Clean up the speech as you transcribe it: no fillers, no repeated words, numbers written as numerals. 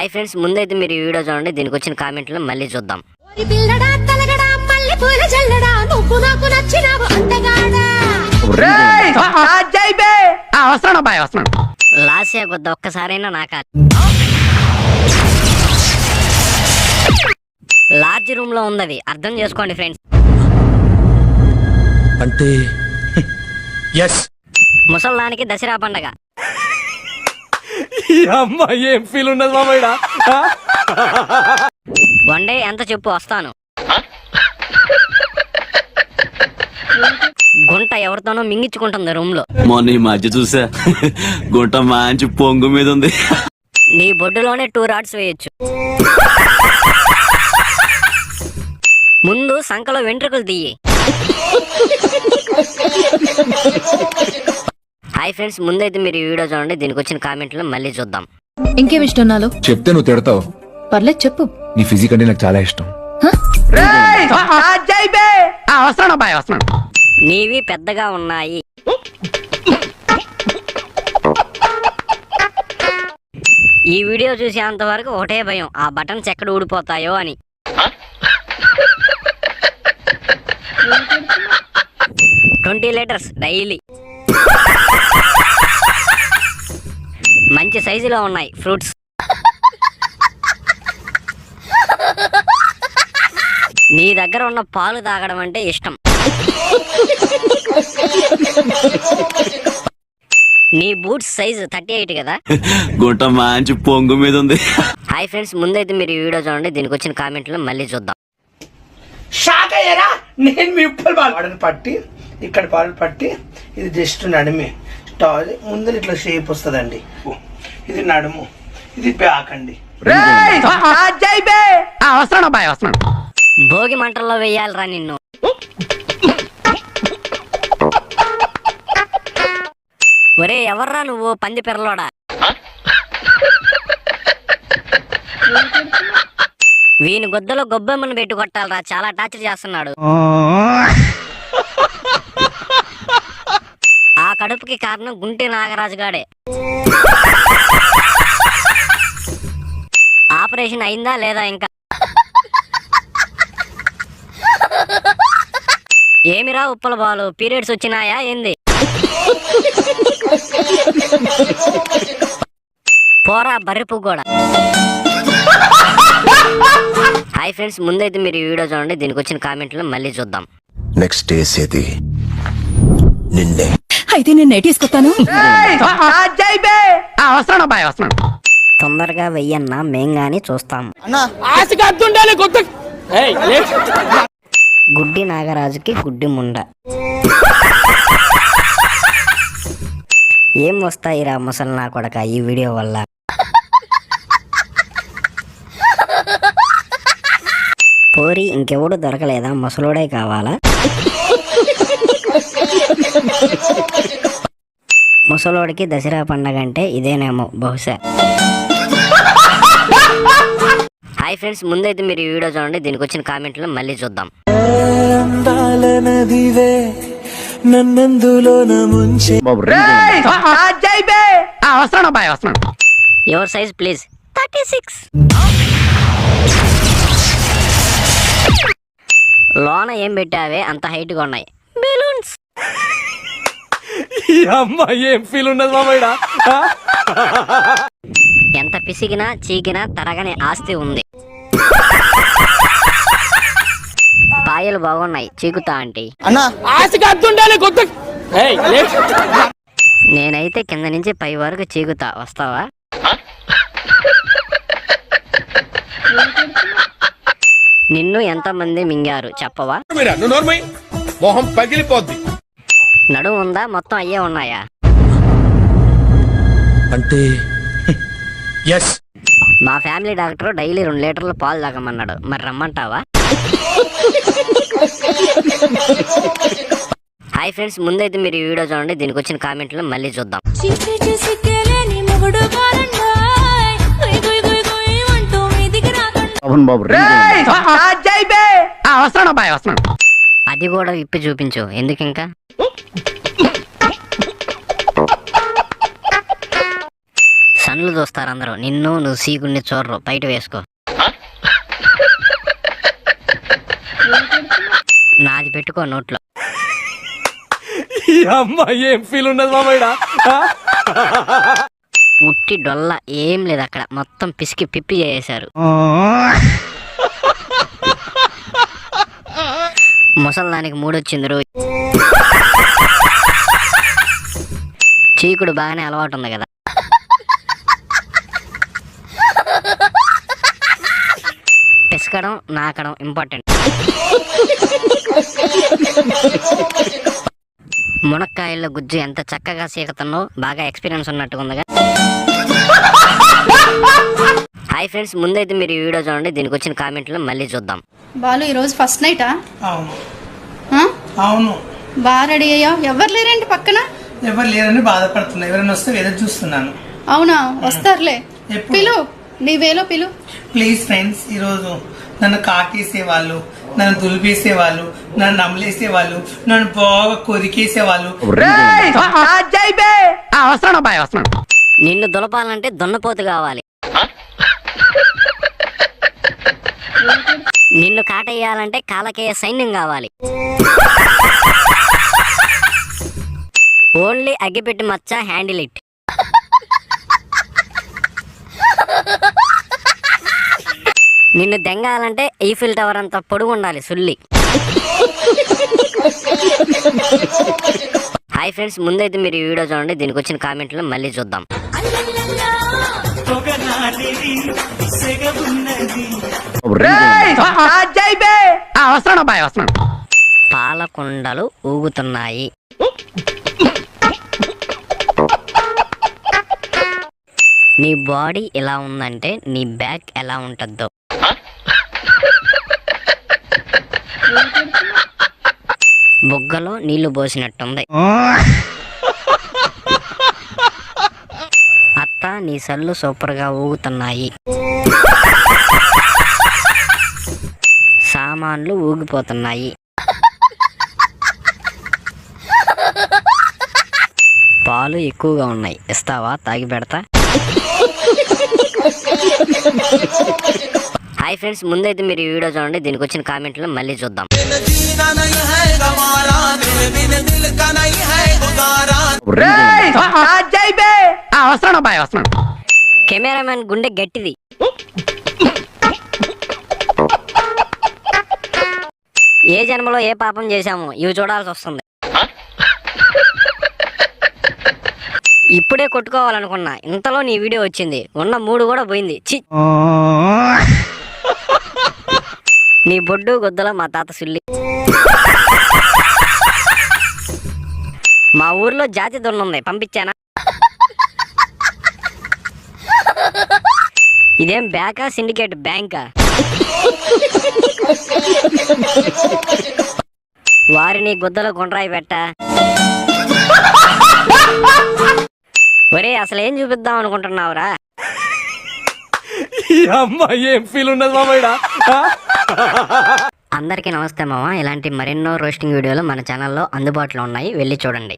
Hi friends, ముందైతే మీరు ఈ వీడియో చూడండి, దీనికి వచ్చిన కామెంట్లు మళ్ళీ చూద్దాం. లాస్యా కొద్ద ఒక్కసారైనా నాకా లార్జ్ రూమ్ లో ఉంది, అర్థం చేసుకోండి ఫ్రెండ్స్. అంటే ముసల్లానికి దసరా పండగ. ఏం ఫీల్ ఉండదు మామయ్య. వన్ డే ఎంత చెప్పు, వస్తాను. గుంట ఎవరితోనో మింగించుకుంటుంది రూమ్ లో. మొన్న ఈ మధ్య చూసా, గుంట మంచి పొంగు మీద ఉంది. నీ బొడ్డులోనే 2 రాడ్స్ వేయొచ్చు. ముందు సంకలో వెంట్రుకలు తీయి. హాయ్ ఫ్రెండ్స్, ముందైతే మీరు ఈ వీడియో చూడండి, దీనికి వచ్చిన కామెంట్లు మళ్ళీ చూద్దాం. ఇంకేం ఇష్టం నాలో? చెప్తే నువ్వు తిడతావు. పర్లేదు చెప్పు. నీ ఫిజిక్ అంటే నాకు చాలా ఇష్టం. నీవి పెద్దగా ఉన్నాయి. ఈ వీడియో చూసేంత వరకు ఒకటే భయం, ఆ బటన్స్ ఎక్కడ ఊడిపోతాయో అని. Litres daily. మంచి సైజులో ఉన్నాయి ఫ్రూట్స్. నీ దగ్గర ఉన్న పాలు తాగడం అంటే ఇష్టం. నీ బూట్స్ సైజు 38 కదా. గుంట మంచి పొంగు మీద ఉంది. హాయ్ ఫ్రెండ్స్, ముందైతే మీరు ఈ వీడియో చూడండి, దీనికి వచ్చిన కామెంట్లు మళ్ళీ చూద్దాం. షాక్ అయ్యారా? నేను మీ ఉప్పల్ పాలను పట్టి ఇక్కడ పాలు పట్టి ఇది జస్ట్ నడిమి ముందు ఇట్లా షేప్ వస్తుందండి. ఇది నడుము, ఇది బ్యాక్ అండి. భోగి మంటల్లో వెయ్యాలరా నిన్ను. ఒరే ఎవర్రా నువ్వు, పంది పెరలోడా? వీని గొద్దలో గొబ్బెమ్మను పెట్టి కొట్టాలరా, చాలా టార్చర్ చేస్తున్నాడు. ఆ కడుపుకి కారణం గుంటి నాగరాజు గాడే. ఆపరేషన్ అయిందా లేదా ఇంకా? ఏమిరా ఉప్పల బాలు, పీరియడ్స్ వచ్చినాయా ఏంది? పోరా బర్రెపు కూడా. హాయ్ ఫ్రెండ్స్, ముందైతే మీరు ఈ వీడియో చూడండి, దీనికి వచ్చిన కామెంట్లు మళ్ళీ చూద్దాం. నెక్స్ట్ వేసేది నిన్నే. అయితే నేను తీసుకొస్తాను. తొందరగా వెయ్యన్నా, మేం గాని చూస్తాం. గుడ్డి నాగరాజుకి గుడ్డి ముండ. ఏం వస్తాయిరా ముసలి నా కొడక ఈ వీడియో వల్ల. పోరి ఇంకెవడు దొరకలేదా, ముసలోడే కావాలా? ముసలోడికి దసరా పండగ అంటే ఇదేనేమో బహుశా. హాయ్ ఫ్రెండ్స్, ముందైతే మీరు ఈ వీడియో చూడండి, దీనికి వచ్చిన కామెంట్లు మళ్ళీ చూద్దాం. Your size please. 36. లోన ఏం పెట్టావే అంత హైట్ గా ఉన్నాయి? బెలూన్స్. ఏం ఫీల్ ఉండదు మామయ్య. ఎంత పిసిగినా చీకినా తరగని ఆస్తి ఉంది. పాయలు బాగున్నాయి, చీకుతా ఆంటీ. నేనైతే కింద నుంచి పై వరకు చీకుతా, వస్తావా? నిన్ను ఎంతమంది మింగారు చెప్పవా? మొహం పగిలిపోద్ది. నడుము ఉందా, మొత్తం అయ్యే ఉన్నాయా? అంటే మా ఫ్యామిలీ డాక్టర్ డైలీ 2 లీటర్లు పాలు తాగమన్నాడు, మరి రమ్మంటావా? హాయ్ ఫ్రెండ్స్, ముందైతే మీరు ఈ వీడియో చూడండి, దీనికి వచ్చిన కామెంట్లు మళ్ళీ చూద్దాం. అది కూడా విప్పి చూపించు, ఎందుకు ఇంకా? సన్లు చూస్తారు అందరూ, నువ్వు సీకుడిని చూడరు. బయట వేసుకో. నాది పెట్టుకో నోట్లో. ఈ అమ్మ ఏం ఫీల్ ఉన్నది మామయ్య. ఉట్టి డొల్ల ఏం లేదు అక్కడ, మొత్తం పిసికి పిప్పి చేసేశారు. ముసల్దానికి మూడొచ్చింది రోజు. చీకుడు బాగానే అలవాటు ఉంది కదా. పిసకడం నాకడం ఇంపార్టెంట్. మునక్కాయల్లో గుజ్జు ఎంత చక్కగా సీకుతున్నావు, బాగా ఎక్స్పీరియన్స్ ఉన్నట్టుగా ఉందిగా. హాయ్ ఫ్రెండ్స్, ముందైతే మీరు ఈ వీడియో చూడండి, దీనికి వచ్చిన కామెంట్లు మళ్ళీ చూద్దాం. బాలు ఈరోజు ఫస్ట్ నైటా? అవును అవును. బాగా రెడీ అయ్యావు. ఎవరు లేరండి పక్కన? ఎవరు లేరని బాధపడుతున్నా, ఎవరైనా వస్తే ఎదురు చూస్తున్నాను. అవునా, వస్తారులే. ఎప్పుడు? పిలు, నీ వేలో పిలు. ప్లీజ్ ఫ్రెండ్స్, ఈరోజు నన్ను కాటేసే వాళ్ళు, నన్ను దులిపేసే వాళ్ళు, నన్ను నమ్మలేసే వాళ్ళు, నన్ను బాగా కొరికేసే వాళ్ళు. నిన్ను దులపాలంటే దున్నపోతు కావాలి. నిన్ను కాటేయాలంటే కాలకేయ సైన్యం కావాలి. ఓన్లీ అగ్గిపెట్టి మచ్చ, హ్యాండిల్ ఇట్. నిన్ను దెంగాలంటే ఈఫిల్ టవర్ అంత పొడుగు ఉండాలి సుల్లి. హాయ్ ఫ్రెండ్స్, ముందైతే మీరు ఈ వీడియో చూడండి, దీనికి వచ్చిన కామెంట్లు మళ్ళీ చూద్దాం. పాలకుండలు ఊగుతున్నాయి. నీ బాడీ ఎలా ఉందంటే నీ బ్యాక్ ఎలా ఉంటుందో. బొగ్గలో నీళ్లు పోసినట్టుంది. అత్త నీ సల్లు సూపర్ గా ఊగుతున్నాయి. సామాన్లు ఊగిపోతున్నాయి. పాలు ఎక్కువగా ఉన్నాయి, ఇస్తావా? తాగి పెడతా. హాయ్ ఫ్రెండ్స్, ముందైతే మీరు ఈ వీడియో చూడండి, దీనికి వచ్చిన కామెంట్లు మళ్ళీ చూద్దాం. కెమెరామెన్ గుండె గట్టిది. ఏ జన్మలో ఏ పాపం చేశామో ఇవి చూడాల్సి వస్తుంది. ఇప్పుడే కొట్టుకోవాలనుకున్నా, ఇంతలో నీ వీడియో వచ్చింది. ఉన్న మూడు కూడా పోయింది. చి, నీ బొడ్డు గొద్దలో మా తాత సుల్లి. మా ఊర్లో జాతి దున్నుంది, పంపించానా? ఇదేం బ్యాకా, సిండికేట్ బ్యాంకా? వారిని గుద్దలో గుండ్రాయి పెట్ట. ఒరే, అసలు ఏం చూపిద్దాం అనుకుంటున్నావురా? ఈ అమ్మ ఏం ఫీల్ ఉన్నది మామయ్య. అందరికీ నమస్తే మామ. ఇలాంటి మరెన్నో రోస్టింగ్ వీడియోలు మన ఛానల్లో అందుబాటులో ఉన్నాయి, వెళ్ళి చూడండి.